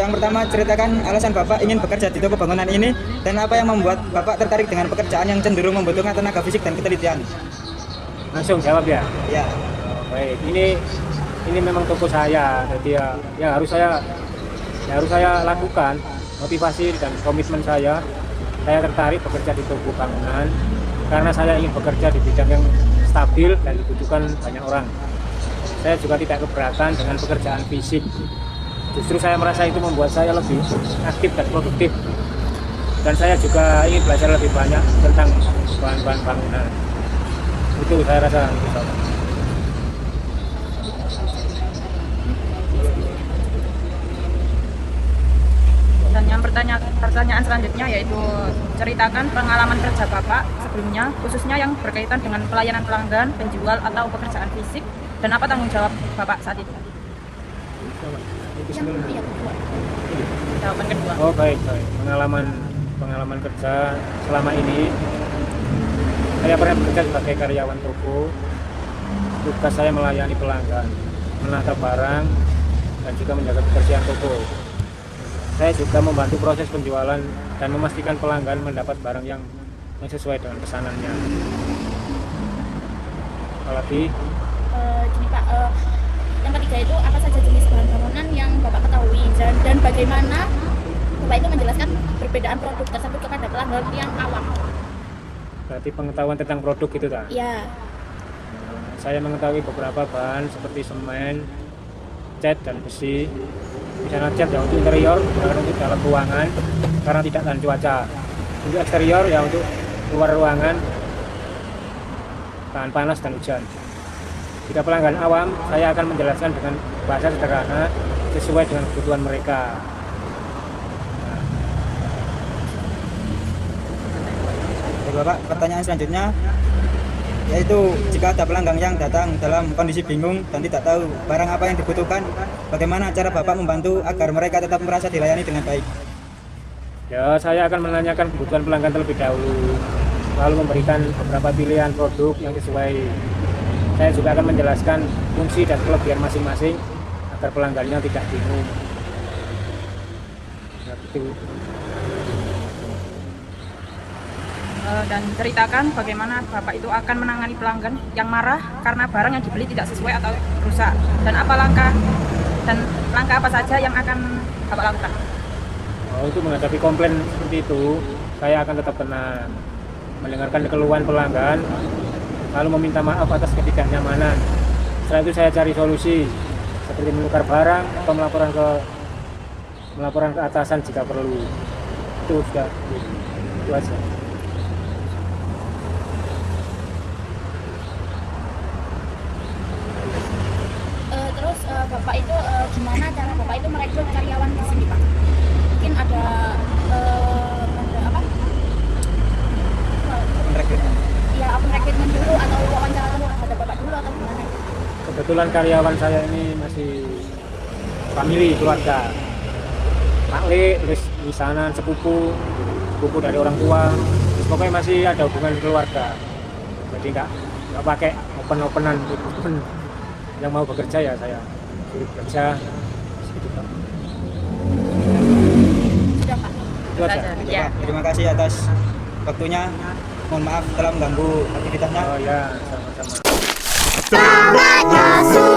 Yang pertama, ceritakan alasan Bapak ingin bekerja di toko bangunan ini dan apa yang membuat Bapak tertarik dengan pekerjaan yang cenderung membutuhkan tenaga fisik dan ketelitian. Langsung jawab ya. Ya, Baik, ini memang toko saya, jadi ya harus saya lakukan. Motivasi dan komitmen saya tertarik bekerja di toko bangunan karena saya ingin bekerja di bidang yang stabil dan dibutuhkan banyak orang. Saya juga tidak keberatan dengan pekerjaan fisik. Justru saya merasa itu membuat saya lebih aktif dan produktif. Dan saya juga ingin belajar lebih banyak tentang bahan-bahan bangunan. Itu saya rasa. Dan yang pertanyaan selanjutnya yaitu ceritakan pengalaman kerja Bapak sebelumnya, khususnya yang berkaitan dengan pelayanan pelanggan, penjual atau pekerjaan fisik, dan apa tanggung jawab Bapak saat itu? Jawaban kedua. Oh baik. Pengalaman kerja selama ini, saya pernah bekerja sebagai karyawan toko. Tugas saya melayani pelanggan, menata barang, dan juga menjaga kebersihan toko. Saya juga membantu proses penjualan dan memastikan pelanggan mendapat barang yang sesuai dengan pesanannya. Apalagi? Gini Pak, yang ketiga itu apa saja jenis bahan bangunan yang Bapak ketahui dan bagaimana Bapak itu menjelaskan perbedaan produk tersebut kepada pelanggan yang awam? Berarti pengetahuan tentang produk itu tak? Ya. Saya mengetahui beberapa bahan seperti semen, cat dan besi. Misalnya cat ya untuk interior, untuk dalam ruangan karena tidak tahan cuaca. Untuk eksterior ya untuk luar ruangan, tahan panas dan hujan. Jika pelanggan awam, saya akan menjelaskan dengan bahasa sederhana sesuai dengan kebutuhan mereka. Bapak, pertanyaan selanjutnya yaitu jika ada pelanggan yang datang dalam kondisi bingung dan tidak tahu barang apa yang dibutuhkan, bagaimana cara Bapak membantu agar mereka tetap merasa dilayani dengan baik? Ya, saya akan menanyakan kebutuhan pelanggan terlebih dahulu, lalu memberikan beberapa pilihan produk yang sesuai. Saya juga akan menjelaskan fungsi dan kelebihan masing-masing agar pelanggannya tidak bingung. Nah, itu. Dan ceritakan bagaimana Bapak itu akan menangani pelanggan yang marah karena barang yang dibeli tidak sesuai atau rusak, dan apa langkah apa saja yang akan Bapak lakukan? Untuk menghadapi komplain seperti itu, saya akan tetap tenang, mendengarkan keluhan pelanggan, lalu meminta maaf atas ketidaknyamanan. Setelah itu saya cari solusi, seperti menukar barang atau melaporan ke atasan jika perlu. Itu sudah itu aja. Terus Bapak itu gimana cara Bapak itu merekrut karyawan di sini Pak? Mungkin ada apa? Rekrutmen. Ya, rekrutmen dulu atau wawancara pada Bapak dulu atau gimana? Kebetulan karyawan saya ini masih family, keluarga. Makli, terus misanan, sepupu dari orang tua. Terus pokoknya masih ada hubungan keluarga. Jadi nggak pakai open-openan. Yang mau bekerja ya saya bekerja segitu Pak. Sudah Pak. Itu aja. Ya. Terima kasih atas waktunya. Mohon maaf telah mengganggu aktivitasnya. Oh ya, sama-sama. Sangat